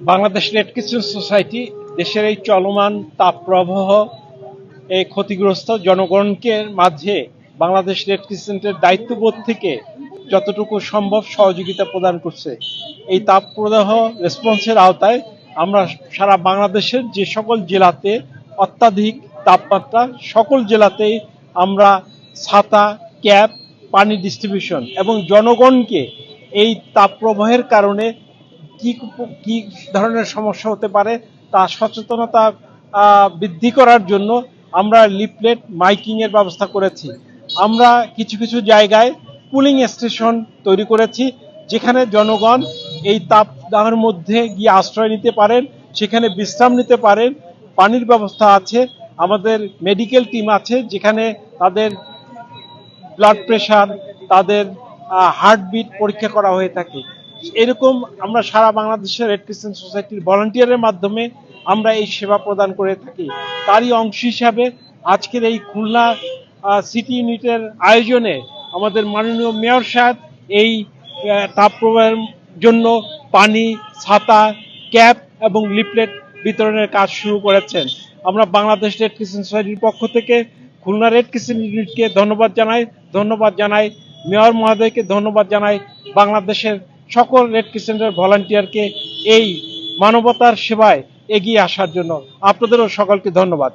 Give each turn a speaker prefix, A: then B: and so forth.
A: Bangladesh red crescent society দেশের এই চলমান তাপপ্রবাহ এই ক্ষতিগ্রস্ত জনগণকে মাঝে বাংলাদেশ রেড ক্রিসেন্টের দায়িত্ববোধ থেকে যতটুকু সম্ভব সহযোগিতা প্রদান করছে। এই তাপপ্রবাহ রেসপন্সের আওতায় আমরা সারা বাংলাদেশের যে সকল জেলাতে অত্যাধিক তাপমাত্রা, সকল জেলাতেই আমরা ছাতা, ক্যাব, পানি ডিস্ট্রিবিউশন এবং জনগণকে এই তাপপ্রবাহের কারণে কি কি ধরনের সমস্যা হতে পারে তা সচেতনতা বৃদ্ধি করার জন্য আমরা লিফলেট মাইকিং এর ব্যবস্থা করেছি। আমরা কিছু কিছু জায়গায় কুলিং স্টেশন তৈরি করেছি, যেখানে জনগণ এই তাপদাহের মধ্যে গিয়ে আশ্রয় নিতে পারেন, সেখানে বিশ্রাম নিতে পারেন। পানির ব্যবস্থা আছে, আমাদের মেডিকেল টিম আছে, যেখানে তাদের ব্লাড প্রেশার, তাদের হার্টবিট পরীক্ষা করা হয়ে থাকে। এরকম আমরা সারা বাংলাদেশের রেড ক্রিসেন্ট সোসাইটির ভলান্টিয়ারের মাধ্যমে আমরা এই সেবা প্রদান করে থাকি। তারই অংশ হিসাবে আজকের এই খুলনা সিটি ইউনিটের আয়োজনে আমাদের মাননীয় মেয়র সাহেব এই তাপপ্রবাহের জন্য পানি, ছাতা, ক্যাপ এবং লিফলেট বিতরণের কাজ শুরু করেছেন। আমরা বাংলাদেশ রেড ক্রিসেন্ট সোসাইটির পক্ষ থেকে খুলনা রেড ক্রিসেন্ট ইউনিটকে ধন্যবাদ জানাই, মেয়র মহোদয়কে ধন্যবাদ জানাই, বাংলাদেশের সকল রেড ক্রিসেন্টের ভলান্টিয়ারকে এই মানবতার সেবায় এগিয়ে আসার জন্য। আপনাদেরও সকলকে ধন্যবাদ।